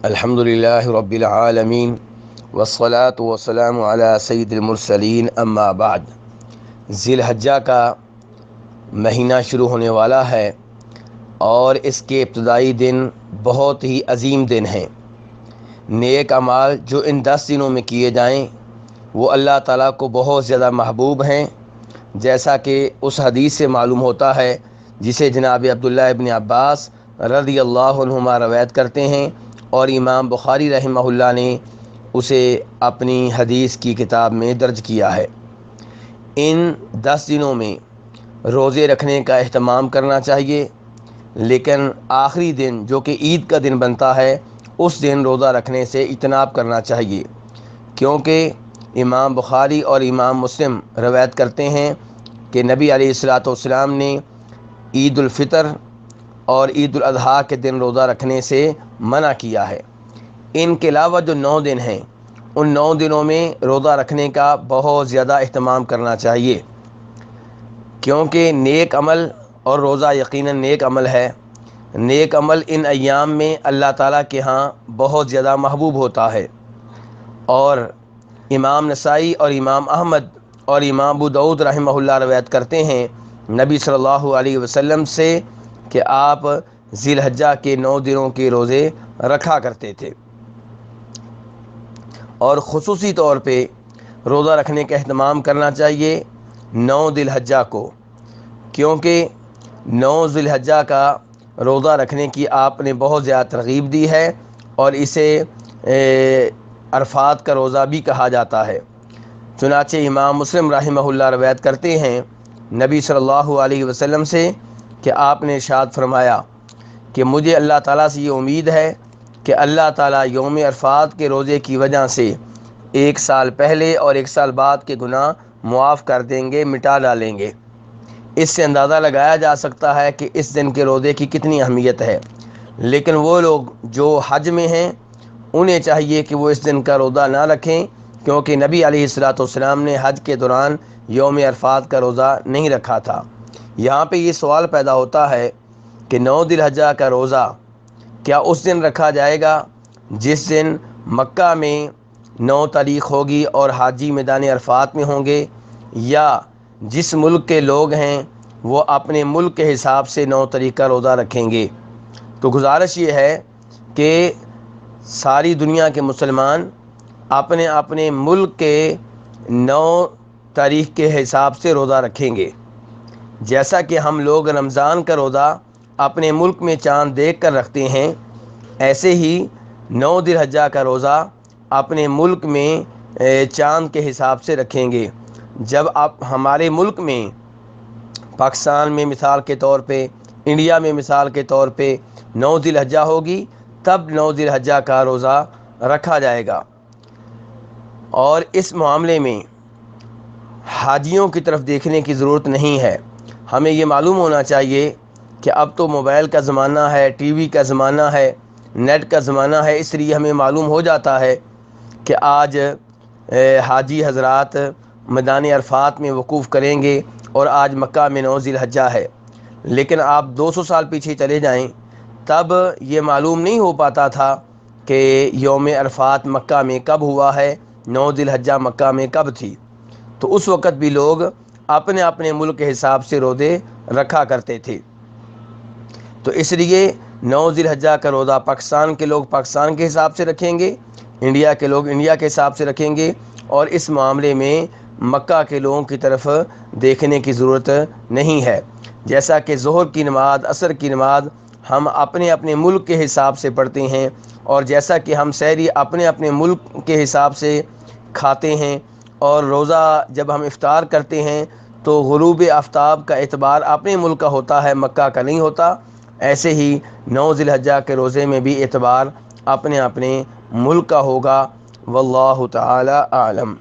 الحمدللہ رب العالمین والصلاة والسلام علی سید المرسلین اما بعد۔ ذی الحجہ کا مہینہ شروع ہونے والا ہے اور اس کے ابتدائی دن بہت ہی عظیم دن ہیں۔ نیک اعمال جو ان 10 دنوں میں کیے جائیں وہ اللہ تعالیٰ کو بہت زیادہ محبوب ہیں، جیسا کہ اس حدیث سے معلوم ہوتا ہے جسے جناب عبداللہ ابن عباس رضی اللہ عنہما روایت کرتے ہیں، اور امام بخاری رحمہ اللہ نے اسے اپنی حدیث کی کتاب میں درج کیا ہے۔ ان 10 دنوں میں روزے رکھنے کا اہتمام کرنا چاہیے، لیکن آخری دن جو کہ عید کا دن بنتا ہے اس دن روزہ رکھنے سے اجتناب کرنا چاہیے، کیونکہ امام بخاری اور امام مسلم روایت کرتے ہیں کہ نبی علیہ الصلاۃ والسلام نے عید الفطر اور عید الاضحیٰ کے دن روزہ رکھنے سے منع کیا ہے۔ ان کے علاوہ جو 9 دن ہیں ان 9 دنوں میں روزہ رکھنے کا بہت زیادہ اہتمام کرنا چاہیے، کیونکہ نیک عمل اور روزہ یقیناً نیک عمل ہے۔ نیک عمل ان ایام میں اللہ تعالیٰ کے ہاں بہت زیادہ محبوب ہوتا ہے، اور امام نسائی اور امام احمد اور امام ابو داؤد رحمہ اللہ روایت کرتے ہیں نبی صلی اللہ علیہ وسلم سے کہ آپ ذی الحجہ کے 9 دنوں کے روزے رکھا کرتے تھے، اور خصوصی طور پہ روزہ رکھنے کا اہتمام کرنا چاہیے 9 ذی الحجہ کو، کیونکہ 9 ذی الحجہ کا روزہ رکھنے کی آپ نے بہت زیادہ ترغیب دی ہے، اور اسے عرفات کا روزہ بھی کہا جاتا ہے۔ چنانچہ امام مسلم رحمہ اللہ روایت کرتے ہیں نبی صلی اللہ علیہ وسلم سے کہ آپ نے ارشاد فرمایا کہ مجھے اللہ تعالیٰ سے یہ امید ہے کہ اللہ تعالیٰ یوم عرفات کے روزے کی وجہ سے 1 سال پہلے اور 1 سال بعد کے گناہ معاف کر دیں گے، مٹا ڈالیں گے۔ اس سے اندازہ لگایا جا سکتا ہے کہ اس دن کے روزے کی کتنی اہمیت ہے، لیکن وہ لوگ جو حج میں ہیں انہیں چاہیے کہ وہ اس دن کا روزہ نہ رکھیں، کیونکہ نبی علیہ الصلاۃ والسلام نے حج کے دوران یوم عرفات کا روزہ نہیں رکھا تھا۔ یہاں پہ یہ سوال پیدا ہوتا ہے کہ 9 ذی الحجہ کا روزہ کیا اس دن رکھا جائے گا جس دن مکہ میں 9 تاریخ ہوگی اور حاجی میدان عرفات میں ہوں گے، یا جس ملک کے لوگ ہیں وہ اپنے ملک کے حساب سے 9 تاریخ کا روزہ رکھیں گے؟ تو گزارش یہ ہے کہ ساری دنیا کے مسلمان اپنے اپنے ملک کے 9 تاریخ کے حساب سے روزہ رکھیں گے، جیسا کہ ہم لوگ رمضان کا روزہ اپنے ملک میں چاند دیکھ کر رکھتے ہیں، ایسے ہی 9 ذی الحجہ کا روزہ اپنے ملک میں چاند کے حساب سے رکھیں گے۔ جب آپ ہمارے ملک میں پاکستان میں مثال کے طور پہ، انڈیا میں مثال کے طور پہ 9 ذی الحجہ ہوگی، تب 9 ذی الحجہ کا روزہ رکھا جائے گا۔ اور اس معاملے میں حاجیوں کی طرف دیکھنے کی ضرورت نہیں ہے۔ ہمیں یہ معلوم ہونا چاہیے کہ اب تو موبائل کا زمانہ ہے، ٹی وی کا زمانہ ہے، نیٹ کا زمانہ ہے، اس لیے ہمیں معلوم ہو جاتا ہے کہ آج حاجی حضرات میدان عرفات میں وقوف کریں گے اور آج مکہ میں 9 ذی الحجہ ہے۔ لیکن آپ 200 سال پیچھے چلے جائیں، تب یہ معلوم نہیں ہو پاتا تھا کہ یوم عرفات مکہ میں کب ہوا ہے، 9 ذی الحجہ مکہ میں کب تھی۔ تو اس وقت بھی لوگ اپنے اپنے ملک کے حساب سے روزے رکھا کرتے تھے۔ تو اس لیے 9 ذی الحجہ کا روزہ پاکستان کے لوگ پاکستان کے حساب سے رکھیں گے، انڈیا کے لوگ انڈیا کے حساب سے رکھیں گے، اور اس معاملے میں مکہ کے لوگوں کی طرف دیکھنے کی ضرورت نہیں ہے۔ جیسا کہ ظہر کی نماز، عصر کی نماز ہم اپنے اپنے ملک کے حساب سے پڑھتے ہیں، اور جیسا کہ ہم سحری اپنے اپنے ملک کے حساب سے کھاتے ہیں، اور روزہ جب ہم افطار کرتے ہیں تو غروب آفتاب کا اعتبار اپنے ملک کا ہوتا ہے، مکہ کا نہیں ہوتا۔ ایسے ہی 9 ذی الحجہ کے روزے میں بھی اعتبار اپنے اپنے ملک کا ہوگا۔ واللہ تعالی اعلم۔